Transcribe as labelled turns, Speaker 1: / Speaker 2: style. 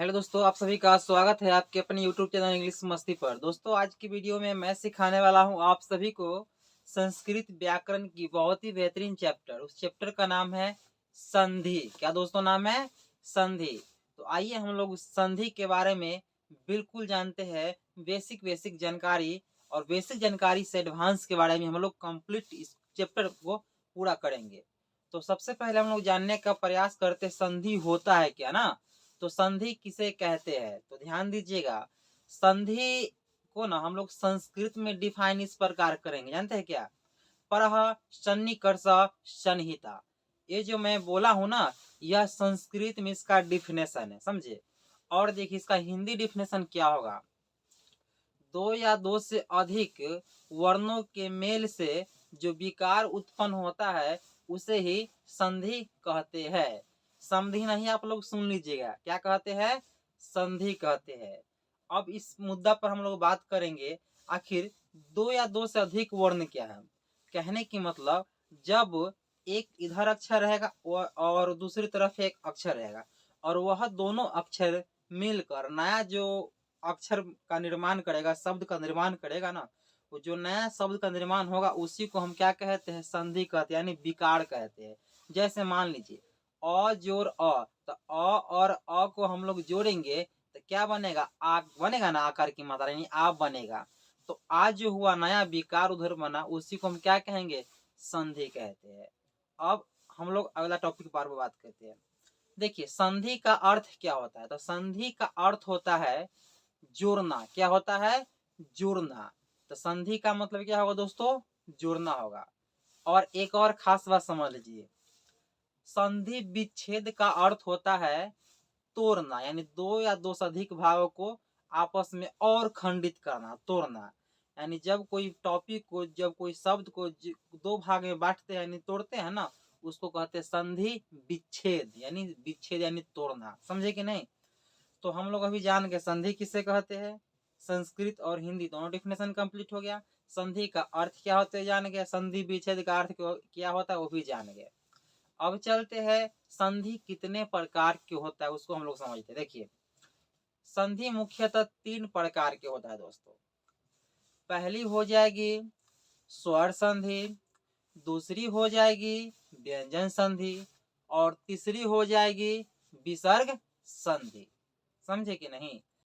Speaker 1: Hello दोस्तों, आप सभी का स्वागत है आपके अपने यूट्यूब चैनल इंग्लिश मस्ती पर। दोस्तों, आज की वीडियो में मैं सिखाने वाला हूं आप सभी को संस्कृत व्याकरण की बहुत ही बेहतरीन चैप्टर। उस चैप्टर का नाम है संधि। क्या दोस्तों नाम है? संधि। तो आइए हम लोग उस संधि के बारे में बिल्कुल जानते हैं। बेसिक जानकारी और बेसिक जानकारी से एडवांस के बारे में हम लोग कंप्लीट इस चैप्टर को पूरा करेंगे। तो सबसे पहले हम लोग जानने का प्रयास करते संधि होता है क्या ना। तो संधि किसे कहते हैं? तो ध्यान दीजिएगा, संधि को ना हम लोग संस्कृत में डिफाइन इस प्रकार करेंगे, जानते हैं क्या? परह सन्निकर्ष सन्निहिता। ये जो मैं बोला हूं ना, यह संस्कृत में इसका डिफिनेशन है, समझे। और देखिए इसका हिंदी डिफिनेशन क्या होगा। दो या दो से अधिक वर्णों के मेल से जो विकार उत्पन्न होता है उसे ही संधि कहते हैं। संधि नहीं, आप लोग सुन लीजिएगा, क्या कहते हैं? संधि कहते हैं। अब इस मुद्दा पर हम लोग बात करेंगे, आखिर दो या दो से अधिक वर्ण क्या है। कहने की मतलब, जब एक इधर अक्षर रहेगा और दूसरी तरफ एक अक्षर रहेगा और वह दोनों अक्षर मिलकर नया जो अक्षर का निर्माण करेगा, शब्द का निर्माण करेगा ना, वो जो नया शब्द का निर्माण होगा उसी को हम क्या कहते हैं? संधि कहते हैं, यानी विकार कहते हैं। जैसे मान लीजिए अ जोड़ अ, तो अ और अ को हम लोग जोड़ेंगे तो क्या बनेगा? आ बनेगा ना, आकार की मात्रा यानी आ बनेगा। तो आज जो हुआ नया विकार उधर बना, उसी को हम क्या कहेंगे? संधि कहते हैं। अब हम लोग अगला टॉपिक पर बात करते हैं। देखिए संधि का अर्थ क्या होता है। तो संधि का अर्थ होता है जोड़ना। क्या होता है? जोड़ना। तो संधि का मतलब क्या होगा दोस्तों? जोड़ना होगा। और एक और खास बात समझ लीजिए, संधि विच्छेद का अर्थ होता है तोड़ना, यानी दो या दो से अधिक भागों को आपस में और खंडित करना, तोड़ना। यानी जब कोई टॉपिक को, जब कोई शब्द को दो भाग में बांटते हैं यानी तोड़ते हैं ना, उसको कहते हैं संधि विच्छेद, यानी विच्छेद यानी तोड़ना। समझे कि नहीं? तो हम लोग अभी जान गए संधि किसे कहते हैं। संस्कृत और हिंदी दोनों डिफिनेशन कंप्लीट हो गया। संधि का अर्थ क्या होता है जान गए, संधि विच्छेद का अर्थ क्या होता है वो भी जान गए। अब चलते हैं संधि कितने प्रकार के होता है उसको हम लोग समझते हैं। देखिए संधि मुख्यतः तीन प्रकार के होता है दोस्तों। पहली हो जाएगी स्वर संधि, दूसरी हो जाएगी व्यंजन संधि और तीसरी हो जाएगी विसर्ग संधि। समझे कि नहीं?